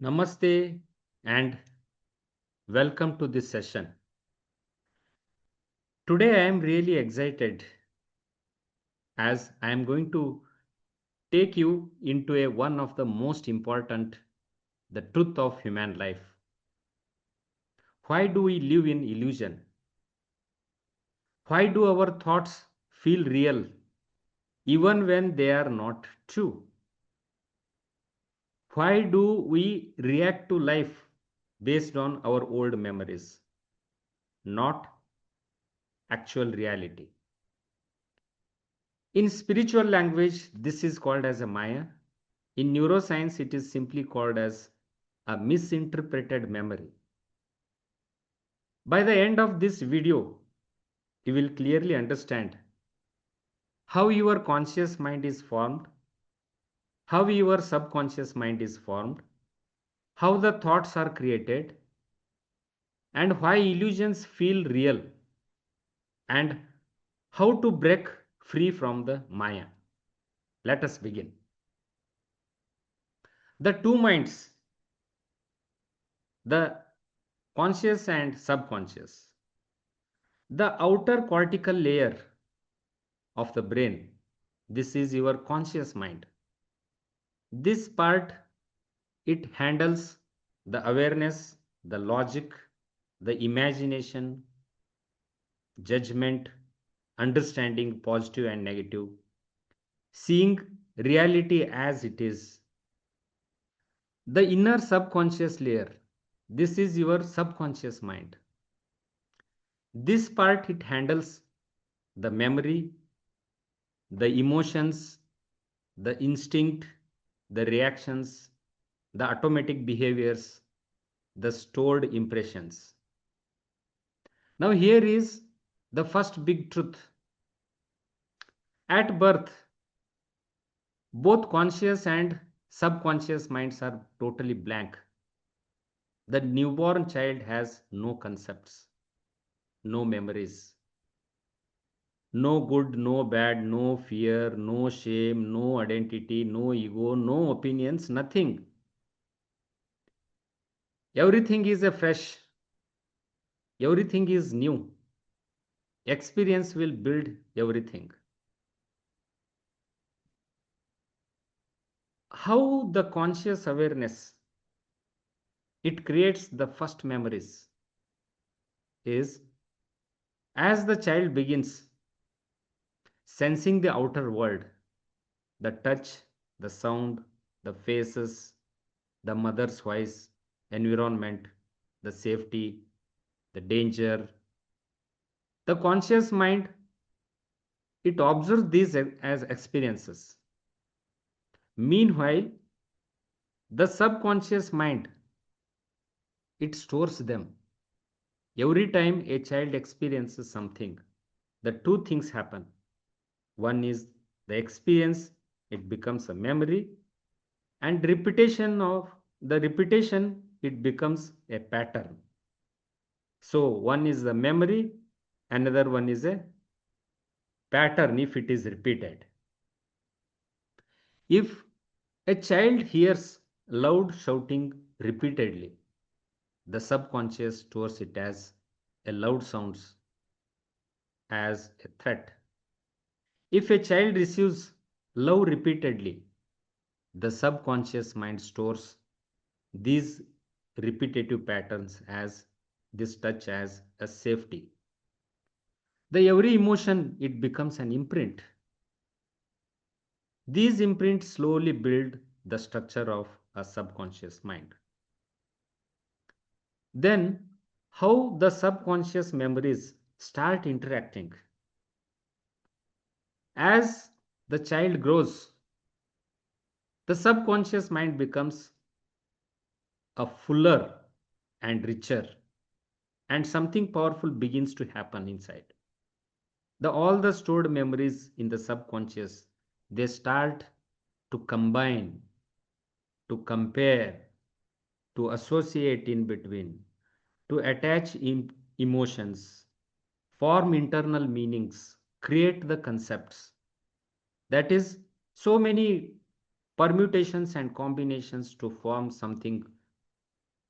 Namaste and welcome to this session. Today I am really excited as I am going to take you into one of the most important, the truth of human life. Why do we live in illusion? Why do our thoughts feel real even when they are not true? Why do we react to life based on our old memories, not actual reality? In spiritual language, this is called as a Maya. In neuroscience, it is simply called as a misinterpreted memory. By the end of this video, you will clearly understand how your conscious mind is formed, how your subconscious mind is formed, how the thoughts are created, and why illusions feel real, and how to break free from the Maya. Let us begin. The two minds, the conscious and subconscious. The outer cortical layer of the brain, this is your conscious mind. This part, it handles the awareness, the logic, the imagination, judgment, understanding positive and negative, seeing reality as it is. The inner subconscious layer, this is your subconscious mind. This part, it handles the memory, the emotions, the instinct, the reactions, the automatic behaviors, the stored impressions. Now, here is the first big truth. At birth, both conscious and subconscious minds are totally blank. The newborn child has no concepts, no memories, no good, no bad, no fear, no shame, no identity, no ego, no opinions, nothing. Everything is a fresh, everything is new. Experience will build everything. How the conscious awareness, it creates the first memories is as the child begins sensing the outer world, the touch, the sound, the faces, the mother's voice, environment, the safety, the danger. The conscious mind, it observes these as experiences. Meanwhile, the subconscious mind, it stores them. Every time a child experiences something, the two things happen. One is the experience, it becomes a memory, and repetition of the repetition, it becomes a pattern. So one is the memory, another one is a pattern if it is repeated. If a child hears loud shouting repeatedly, the subconscious stores it as a loud sounds, as a threat. If a child receives love repeatedly, the subconscious mind stores these repetitive patterns as this touch as a safety. The every emotion, it becomes an imprint. These imprints slowly build the structure of a subconscious mind. Then, how the subconscious memories start interacting. As the child grows, the subconscious mind becomes a fuller and richer, and something powerful begins to happen inside. All the stored memories in the subconscious, they start to combine, to compare, to associate in between, to attach emotions, form internal meanings, create the concepts. That is, so many permutations and combinations to form something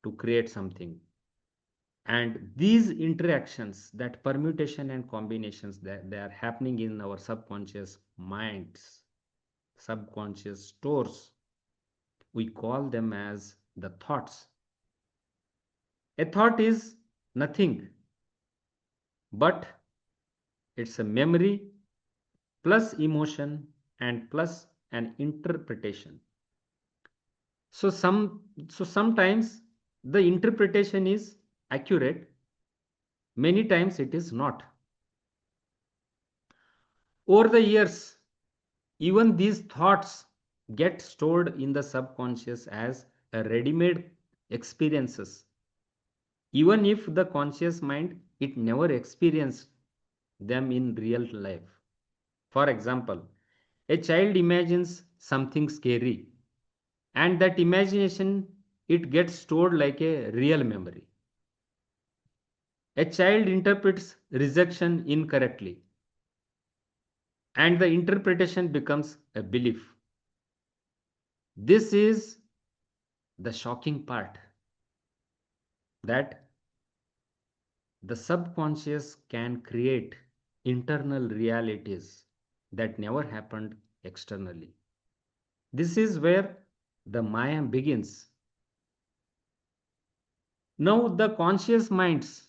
to create something. And these interactions, that permutation and combinations, that they are happening in our subconscious minds, subconscious stores, we call them as the thoughts. A thought is nothing but it's a memory plus emotion and plus an interpretation. So sometimes the interpretation is accurate, many times it is not. Over the years, even these thoughts get stored in the subconscious as a ready-made experiences, even if the conscious mind it never experienced them in real life. For example, a child imagines something scary, and that imagination it gets stored like a real memory. A child interprets rejection incorrectly, and the interpretation becomes a belief. This is the shocking part, that the subconscious can create internal realities that never happened externally. This is where the Maya begins. Now, the conscious minds,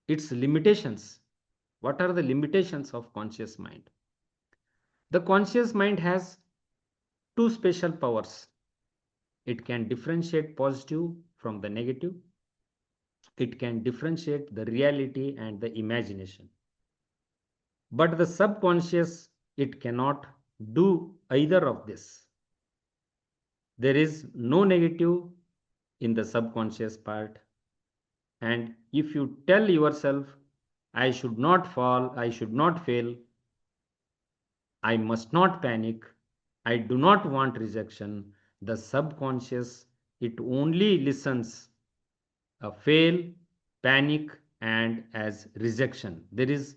its limitations. What are the limitations of conscious mind? The conscious mind has two special powers. It can differentiate positive from the negative. It can differentiate the reality and the imagination. But the subconscious, it cannot do either of this. There is no negative in the subconscious part. And if you tell yourself, I should not fall, I should not fail, I must not panic, I do not want rejection, the subconscious, it only listens a fail, panic, and as rejection. There is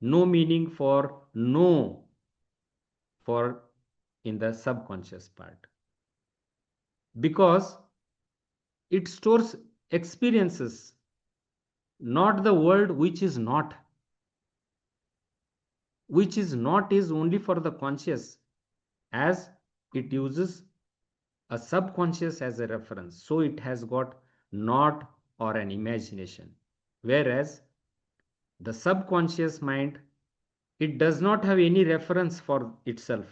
no meaning for no for in the subconscious part, because it stores experiences, not the world which is not is only for the conscious, as it uses a subconscious as a reference, so it has got not or an imagination. Whereas the subconscious mind, it does not have any reference for itself.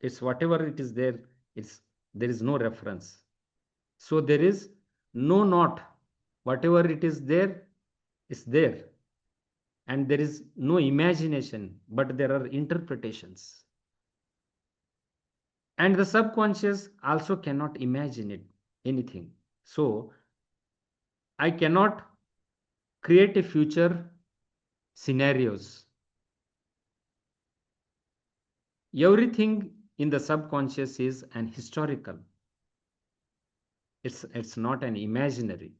It's whatever it is there, it's there is no reference. So there is no not, whatever it is there is there, and there is no imagination, but there are interpretations. And the subconscious also cannot imagine it anything. So I cannot create a future scenarios. Everything in the subconscious is an historical. It's not an imaginary.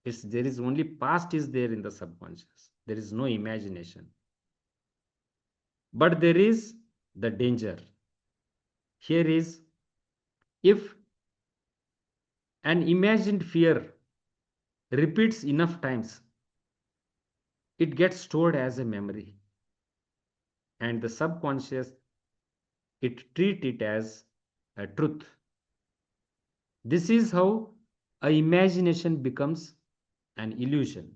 It's there is only past is there in the subconscious. There is no imagination. But there is the danger. Here is, if an imagined fear repeats enough times, it gets stored as a memory, and the subconscious it treat it as a truth. This is how a imagination becomes an illusion.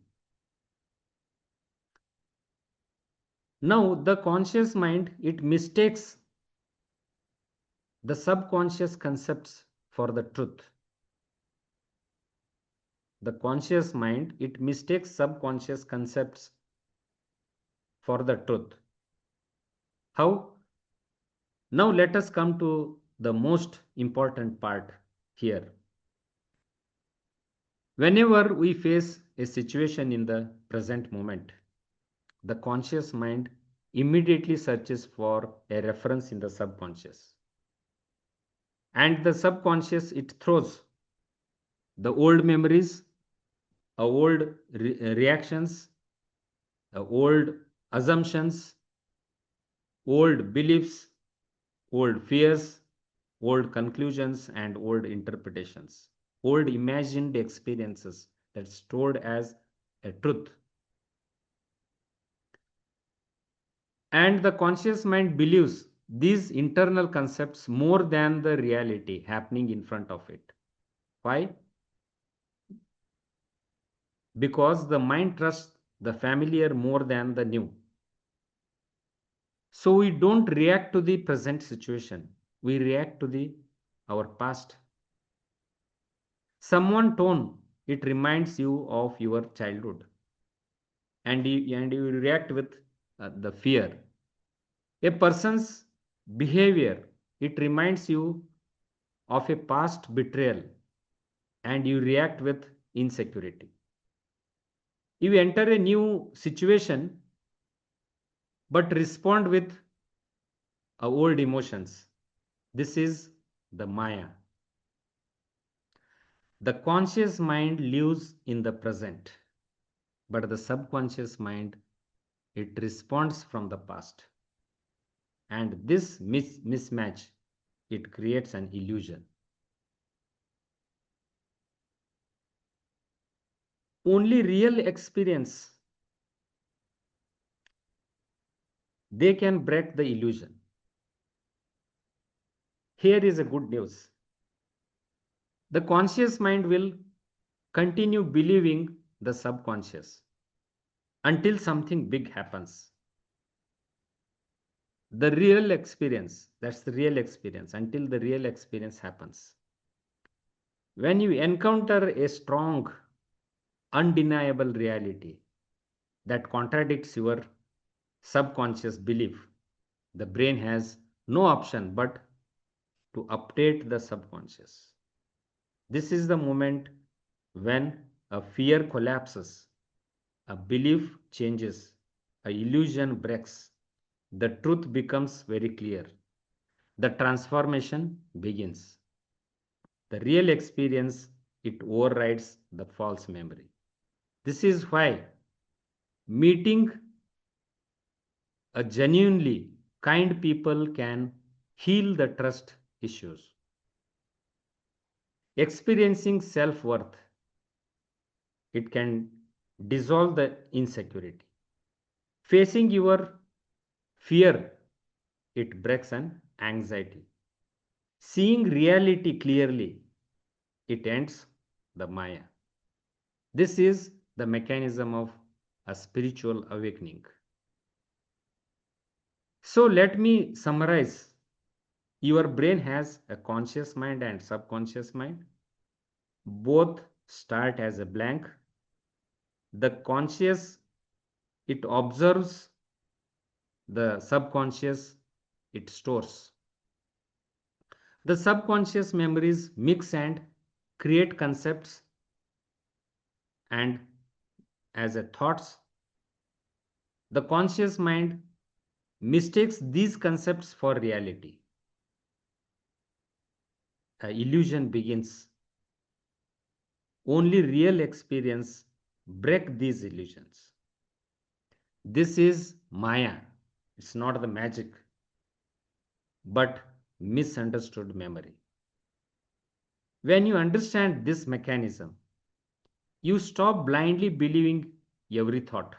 Now the conscious mind it mistakes the subconscious concepts for the truth. The conscious mind it mistakes subconscious concepts for the truth. How? Now let us come to the most important part here. Whenever we face a situation in the present moment, the conscious mind immediately searches for a reference in the subconscious. And the subconscious it throws the old memories, old reactions, old assumptions, old beliefs, old fears, old conclusions and old interpretations, old imagined experiences that's stored as a truth. And the conscious mind believes these internal concepts more than the reality happening in front of it. Why? Because the mind trusts the familiar more than the new. So we don't react to the present situation, we react to the our past. Someone tone, it reminds you of your childhood, and you react with the fear. A person's behavior, it reminds you of a past betrayal, and you react with insecurity. You enter a new situation but respond with old emotions. This is the Maya. The conscious mind lives in the present, but the subconscious mind, it responds from the past. And this mismatch, it creates an illusion. Only real experience, they can break the illusion. Here is a good news. The conscious mind will continue believing the subconscious until something big happens. The real experience, that's the real experience, until the real experience happens. When you encounter a strong, undeniable reality that contradicts your subconscious belief, the brain has no option but to update the subconscious. This is the moment when a fear collapses, a belief changes, a illusion breaks, the truth becomes very clear. The transformation begins. The real experience, it overrides the false memory. This is why meeting a genuinely kind people can heal the trust issues. Experiencing self worth, it can dissolve the insecurity. Facing your fear, it breaks an anxiety. Seeing reality clearly, it ends the Maya. This is the mechanism of a spiritual awakening. So let me summarize. Your brain has a conscious mind and subconscious mind. Both start as a blank. The conscious, it observes, the subconscious, it stores. The subconscious memories mix and create concepts and as a thoughts. The conscious mind mistakes these concepts for reality. Illusion begins. Only real experience break these illusions. This is Maya. It's not the magic, but misunderstood memory. When you understand this mechanism, you stop blindly believing every thought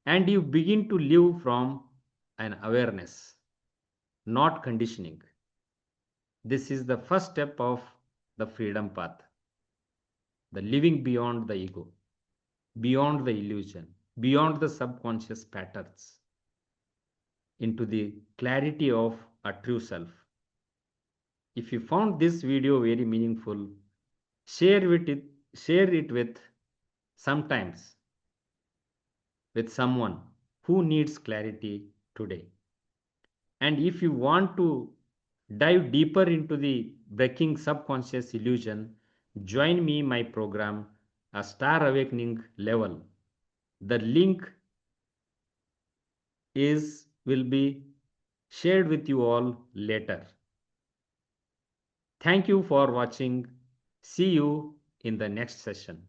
and you begin to live from an awareness, not conditioning. This is the first step of the freedom path, the living beyond the ego, beyond the illusion, beyond the subconscious patterns, into the clarity of a true self. If you found this video very meaningful, share it with sometimes with someone who needs clarity today. And if you want to dive deeper into the breaking subconscious illusion, join me my program, A Star Awakening Level. The link is will be shared with you all later. Thank you for watching. See you in the next session.